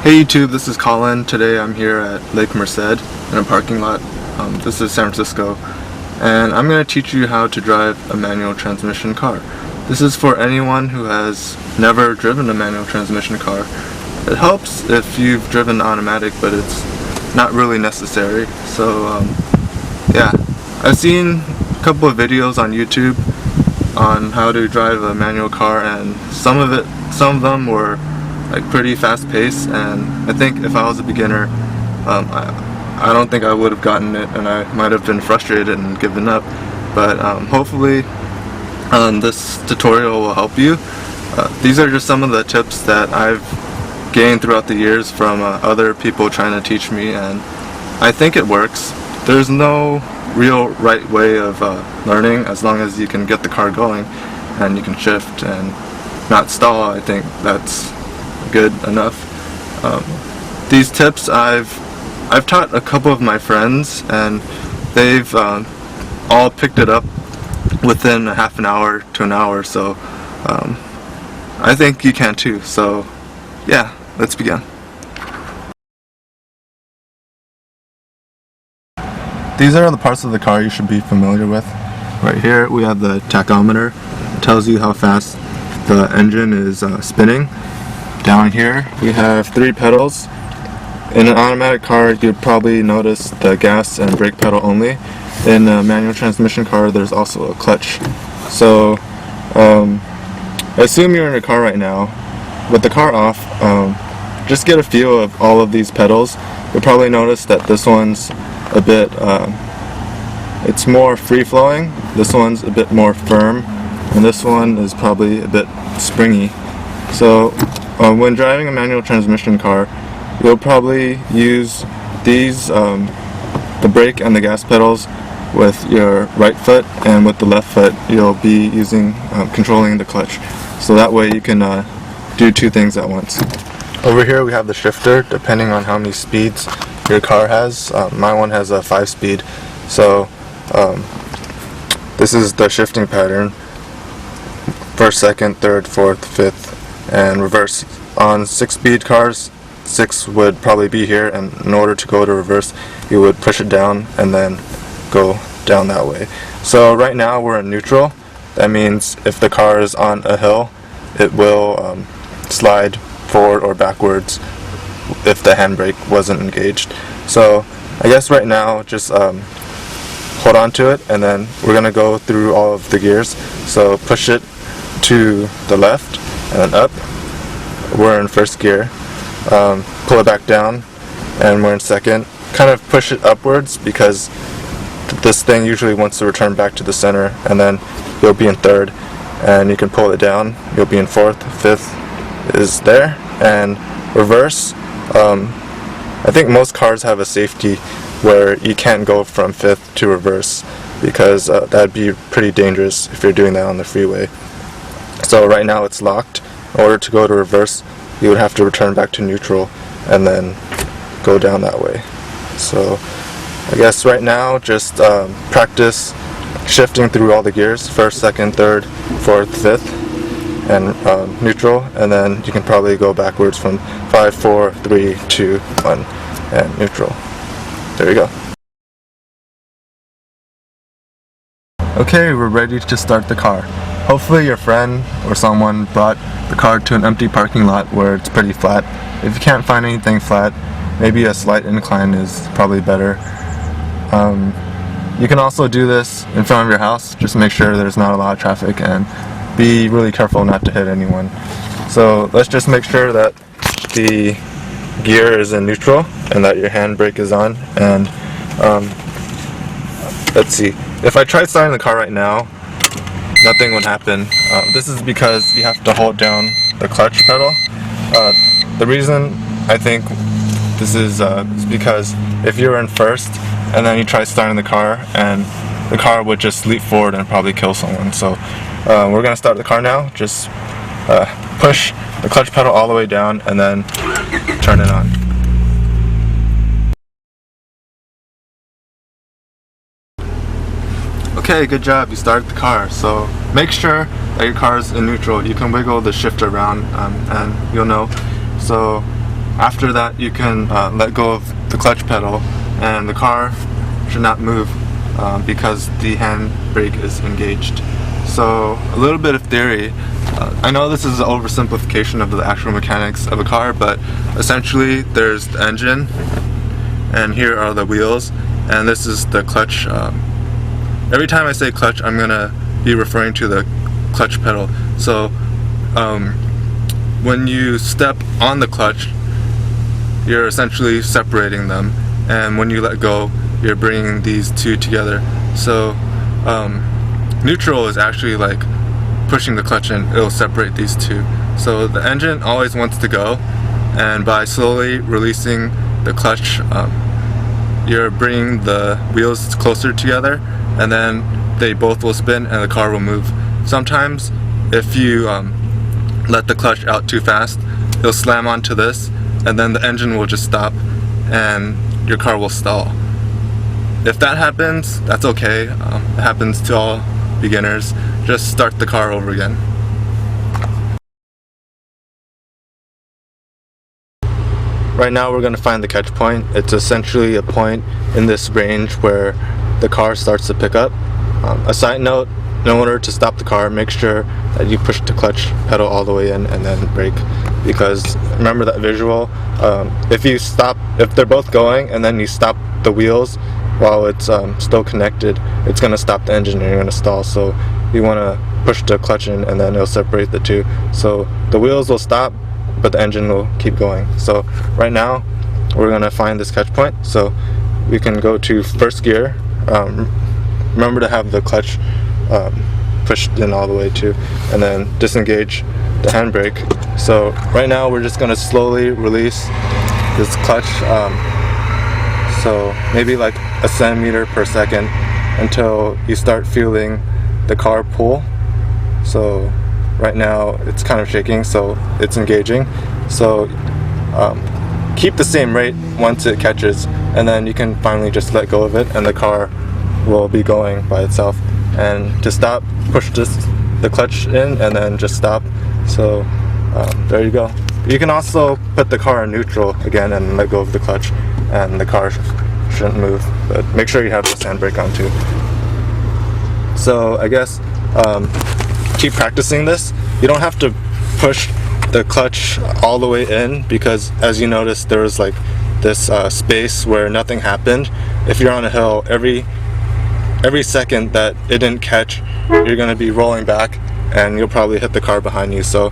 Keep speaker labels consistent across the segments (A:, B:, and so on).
A: Hey YouTube, this is Colin. Today I'm here at Lake Merced in a parking lot. This is San Francisco, and I'm going to teach you how to drive a manual transmission car. This is for anyone who has never driven a manual transmission car. It helps if you've driven automatic, but it's not really necessary. So yeah, I've seen a couple of videos on YouTube on how to drive a manual car, and some of them were like pretty fast paced, and I think if I was a beginner, I don't think I would have gotten it, and I might have been frustrated and given up. But hopefully this tutorial will help you. These are just some of the tips that I've gained throughout the years from other people trying to teach me, and I think it works. There's no real right way of learning, as long as you can get the car going and you can shift and not stall. I think that's good enough. These tips I've taught a couple of my friends, and they've all picked it up within a half an hour to an hour, so I think you can too. So yeah, let's begin. These are the parts of the car you should be familiar with. Right here we have the tachometer. It tells you how fast the engine is spinning. Down here we have 3 pedals. In an automatic car you'd probably notice the gas and brake pedal only. In a manual transmission car there's also a clutch. So assume you're in a car right now. With the car off, just get a feel of all of these pedals. You'll probably notice that this one's a bit, it's more free-flowing, this one's a bit more firm, and this one is probably a bit springy. So when driving a manual transmission car, you'll probably use these, the brake and the gas pedals, with your right foot, and with the left foot you'll be using controlling the clutch. So that way you can do 2 things at once. Over here we have the shifter, depending on how many speeds your car has. My one has a 5-speed, so this is the shifting pattern: first, second, third, fourth, fifth, and reverse. On 6-speed cars, 6 would probably be here, and in order to go to reverse you would push it down and then go down that way. So right now we're in neutral. That means if the car is on a hill, it will slide forward or backwards if the handbrake wasn't engaged. So I guess right now just hold on to it, and then we're gonna go through all of the gears. So push it to the left and then up. We're in first gear. Pull it back down and we're in second. Kind of push it upwards because this thing usually wants to return back to the center, and then you'll be in third, and you can pull it down, you'll be in fourth. Fifth is there. And reverse, I think most cars have a safety where you can't go from fifth to reverse, because that'd be pretty dangerous if you're doing that on the freeway. So right now it's locked. In order to go to reverse you would have to return back to neutral and then go down that way. So I guess right now just practice shifting through all the gears: first, second, third, fourth, fifth, and neutral, and then you can probably go backwards from 5, 4, 3, 2, 1, and neutral. There you go. Okay, we're ready to start the car. Hopefully your friend or someone brought the car to an empty parking lot where it's pretty flat. If you can't find anything flat, maybe a slight incline is probably better. You can also do this in front of your house. Just make sure there's not a lot of traffic, and be really careful not to hit anyone. So let's just make sure that the gear is in neutral and that your handbrake is on. And let's see, if I tried starting the car right now, nothing would happen. This is because you have to hold down the clutch pedal. The reason I think this is because if you're in first and then you try starting the car, and the car would just leap forward and probably kill someone. So we're gonna start the car now. Just push the clutch pedal all the way down and then turn it on. Okay, good job, you started the car. So make sure that your car is in neutral. You can wiggle the shifter around and you'll know. So After that, you can let go of the clutch pedal, and the car should not move because the handbrake is engaged. So a little bit of theory. I know this is an oversimplification of the actual mechanics of a car, but essentially there's the engine, and here are the wheels, and this is the clutch. Every time I say clutch, I'm gonna be referring to the clutch pedal. So when you step on the clutch, you're essentially separating them, and when you let go, you're bringing these two together. So neutral is actually like pushing the clutch in, it'll separate these two. So the engine always wants to go, and by slowly releasing the clutch, you're bringing the wheels closer together, and then they both will spin and the car will move. Sometimes if you let the clutch out too fast, it'll slam onto this, and then the engine will just stop and your car will stall. If that happens, that's okay. It happens to all beginners. Just start the car over again. Right now we're going to find the catch point. It's essentially a point in this range where the car starts to pick up. A side note, in order to stop the car, make sure that you push the clutch pedal all the way in and then brake, because remember that visual, if they're both going and then you stop the wheels while it's still connected, it's going to stop the engine and you're going to stall. So you want to push the clutch in and then it'll separate the two. So the wheels will stop, but the engine will keep going. So right now we're going to find this catch point. So we can go to first gear. Remember to have the clutch pushed in all the way too, and then disengage the handbrake. So right now we're just going to slowly release this clutch, so maybe like a centimeter per second, until you start feeling the car pull. So right now it's kind of shaking, so it's engaging. So keep the same rate once it catches, and then you can finally just let go of it and the car will be going by itself. And to stop, push the clutch in and then just stop. So there you go. You can also put the car in neutral again and let go of the clutch, and the car shouldn't move, but make sure you have this handbrake on too. So I guess keep practicing this. You don't have to push the clutch all the way in, because as you notice, there was like this space where nothing happened. If you're on a hill, every second that it didn't catch, you're going to be rolling back and you'll probably hit the car behind you. So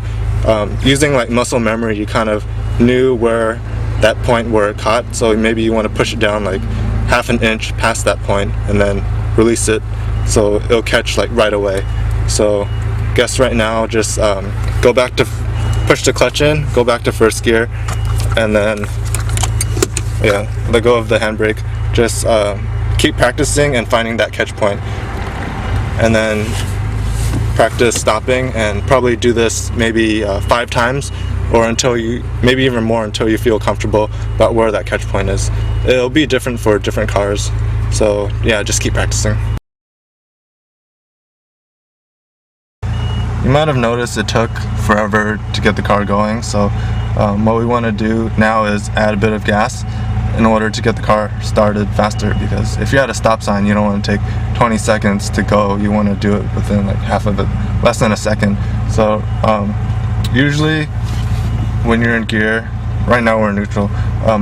A: using like muscle memory, you kind of knew where that point where it caught, so maybe you want to push it down like half an inch past that point and then release it so it'll catch like right away. So guess right now just go back to push the clutch in, go back to first gear, and then let go of the handbrake. Just keep practicing and finding that catch point, and then practice stopping, and probably do this maybe 5 times, or until you, maybe even more, until you feel comfortable about where that catch point is. It'll be different for different cars, so yeah, just keep practicing. You might have noticed it took forever to get the car going, so what we want to do now is add a bit of gas in order to get the car started faster, because if you're at a stop sign, you don't want to take 20 seconds to go. You want to do it within like half of it, less than a second. So usually when you're in gear, right now we're in neutral,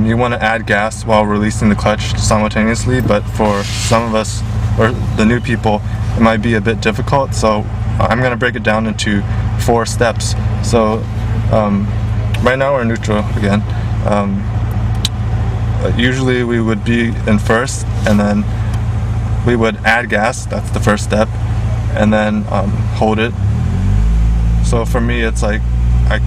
A: you want to add gas while releasing the clutch simultaneously, but for some of us, or the new people, it might be a bit difficult. So I'm going to break it down into 4 steps. So right now we're in neutral again. Usually we would be in first, and then we would add gas. That's the first step, and then hold it. So for me, it's like I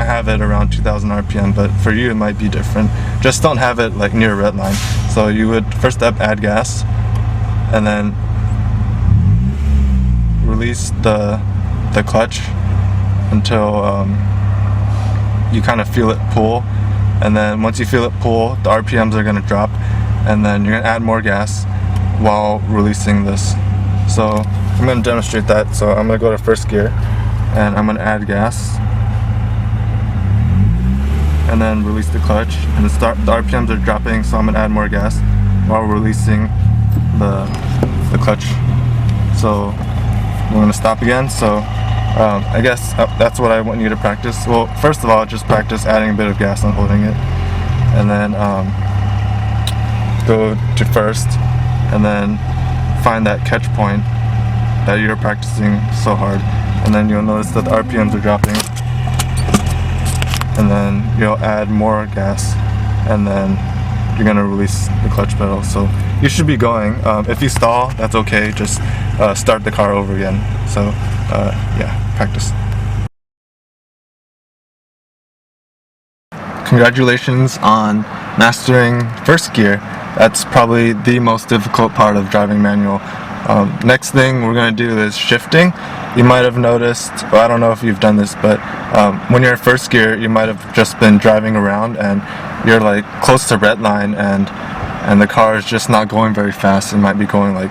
A: have it around 2000 RPM, but for you it might be different. Just don't have it like near a red line. So you would first step add gas, and then release the clutch until you kind of feel it pull. And then once you feel it pull, the RPMs are going to drop, and then you're going to add more gas while releasing this. So I'm going to demonstrate that. So I'm going to go to first gear and I'm going to add gas. and then release the clutch, and the RPMs are dropping, so I'm gonna add more gas while releasing the clutch. So we're gonna stop again. So I guess that's what I want you to practice. Well, first of all, just practice adding a bit of gas and holding it, and then go to first, and then find that catch point that you're practicing so hard, and then you'll notice that the RPMs are dropping, and then you'll add more gas, and then you're gonna release the clutch pedal. So you should be going. If you stall, that's okay, just start the car over again. So yeah, practice. Congratulations on mastering first gear. That's probably the most difficult part of driving manual. Next thing we're going to do is shifting. You might have noticed, well, I don't know if you've done this, but when you're in first gear, you might have just been driving around and you're like close to red line, and the car is just not going very fast. It might be going like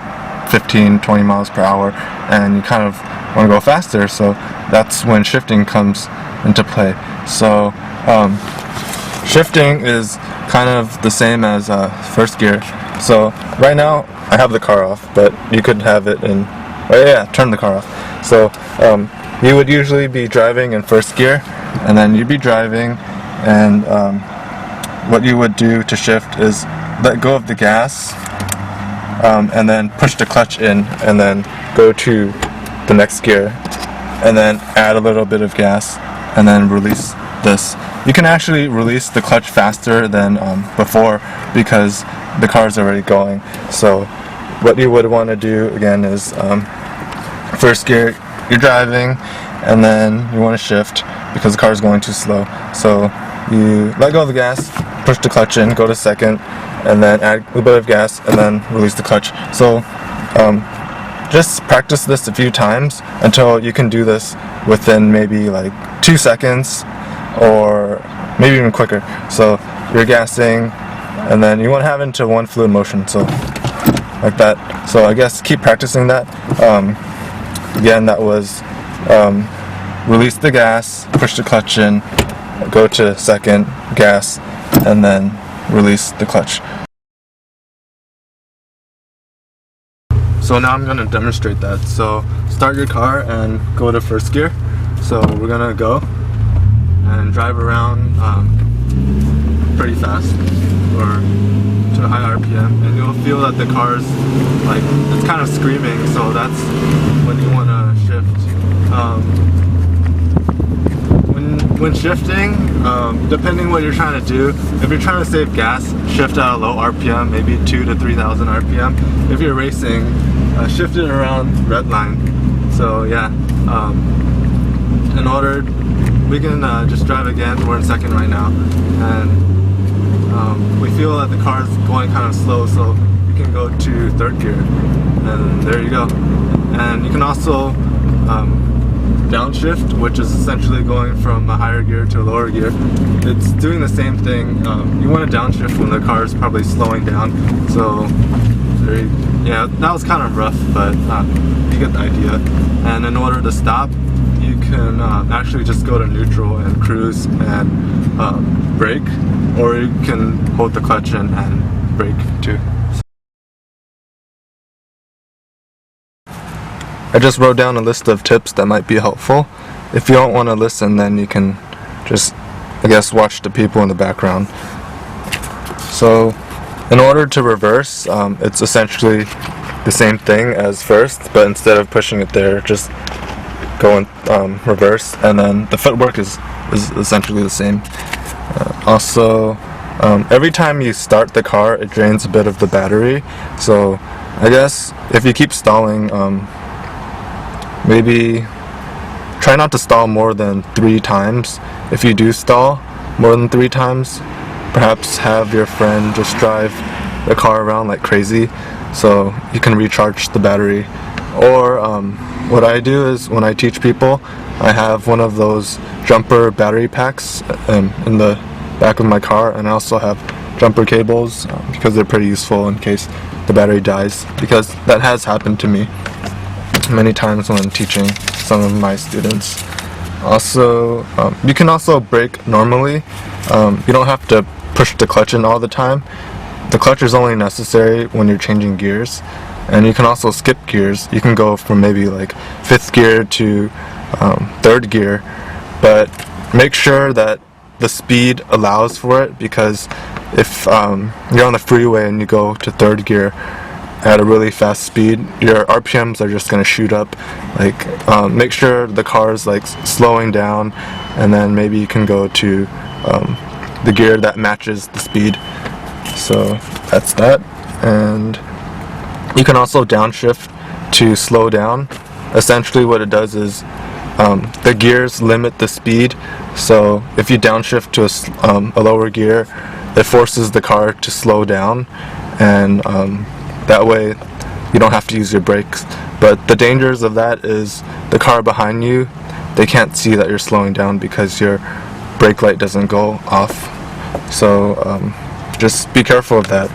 A: 15-20 miles per hour, and you kind of want to go faster, so that's when shifting comes into play. So shifting is kind of the same as first gear. So right now I have the car off, but you could have it in, oh yeah, turn the car off. So you would usually be driving in first gear, and then you'd be driving, and what you would do to shift is let go of the gas, and then push the clutch in, and then go to the next gear, and then add a little bit of gas, and then release this. You can actually release the clutch faster than before because the car is already going. So what you would want to do again is first gear, you're driving, and then you want to shift because the car is going too slow. So you let go of the gas, push the clutch in, go to second, and then add a little bit of gas, and then release the clutch. So just practice this a few times until you can do this within maybe like 2 seconds, or maybe even quicker. So you're gassing, and then you want to have it into one fluid motion, so like that. So I guess keep practicing that. Again, that was release the gas, push the clutch in, go to second, gas, and then release the clutch. So now I'm going to demonstrate that. So start your car and go to first gear. So we're going to go and drive around pretty fast, or to a high RPM, and you'll feel that the car's like, it's kind of screaming, so that's when you want to shift. When shifting, depending what you're trying to do, if you're trying to save gas, shift at a low RPM, maybe 2,000 to 3,000 RPM. If you're racing, shift it around red line. So yeah, in order, we can just drive again. We're in second right now, and we feel that the car is going kind of slow, so you can go to third gear, and there you go. And you can also downshift, which is essentially going from a higher gear to a lower gear. It's doing the same thing. You want to downshift when the car is probably slowing down. So yeah, that was kind of rough, but you get the idea. And in order to stop, you can actually just go to neutral and cruise and brake, or you can hold the clutch in and brake too. I just wrote down a list of tips that might be helpful. If you don't want to listen, then you can just, I guess, watch the people in the background. So in order to reverse, it's essentially the same thing as first, but instead of pushing it there, just go in reverse, and then the footwork is essentially the same. Also, every time you start the car, it drains a bit of the battery. So I guess if you keep stalling, maybe try not to stall more than 3 times. If you do stall more than 3 times, perhaps have your friend just drive the car around like crazy so you can recharge the battery. Or what I do is, when I teach people, I have one of those jumper battery packs in the back of my car, and I also have jumper cables because they're pretty useful in case the battery dies, because that has happened to me many times when teaching some of my students. Also, you can also brake normally. You don't have to push the clutch in all the time. The clutch is only necessary when you're changing gears. And you can also skip gears. You can go from maybe like 5th gear to 3rd gear, but make sure that the speed allows for it, because if you're on the freeway and you go to 3rd gear at a really fast speed, your RPMs are just going to shoot up. Like, make sure the car is like slowing down, and then maybe you can go to the gear that matches the speed. So that's that. And you can also downshift to slow down. Essentially what it does is the gears limit the speed, so if you downshift to a lower gear, it forces the car to slow down, and that way you don't have to use your brakes. But the dangers of that is the car behind you, they can't see that you're slowing down because your brake light doesn't go off. So just be careful of that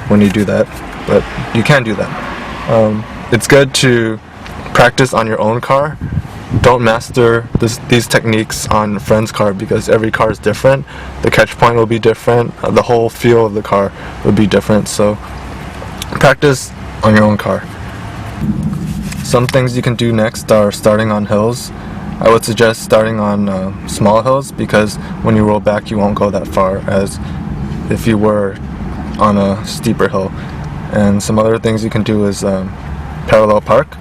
A: when you do that, but you can do that. It's good to practice on your own car. Don't master these techniques on a friend's car, because every car is different. The catch point will be different. The whole feel of the car will be different. So practice on your own car. Some things you can do next are starting on hills. I would suggest starting on small hills, because when you roll back you won't go that far as if you were on a steeper hill. And some other things you can do is parallel park.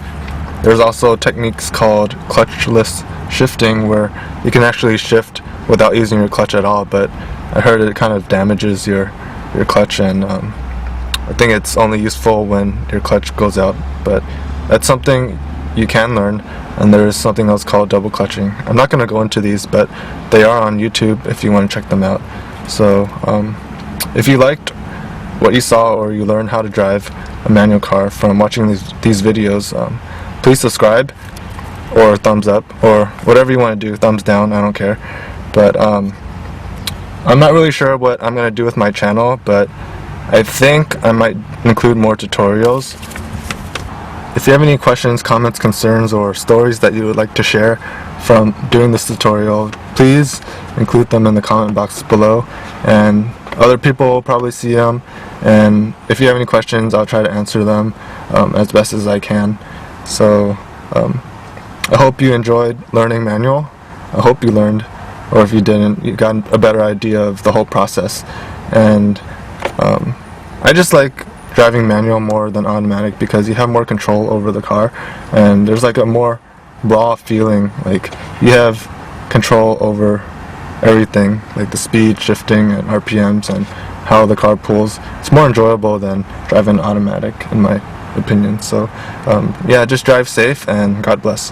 A: There's also techniques called clutchless shifting, where you can actually shift without using your clutch at all, but I heard it kind of damages your clutch, and I think it's only useful when your clutch goes out. But that's something you can learn. And there is something else called double clutching. I'm not going to go into these, but they are on YouTube if you want to check them out. So if you liked what you saw, or you learned how to drive a manual car from watching these videos, please subscribe, or thumbs up, or whatever you want to do. Thumbs down, I don't care. But I'm not really sure what I'm going to do with my channel, but I think I might include more tutorials. If you have any questions, comments, concerns, or stories that you would like to share from doing this tutorial, please include them in the comment box below, and other people will probably see them. And if you have any questions, I'll try to answer them as best as I can. So I hope you enjoyed learning manual. I hope you learned, or if you didn't, you got a better idea of the whole process. And I just like driving manual more than automatic, because you have more control over the car, and there's like a more raw feeling, like you have control over everything, like the speed, shifting, and RPMs, and how the car pulls. It's more enjoyable than driving automatic, in my opinion. So yeah, just drive safe, and God bless.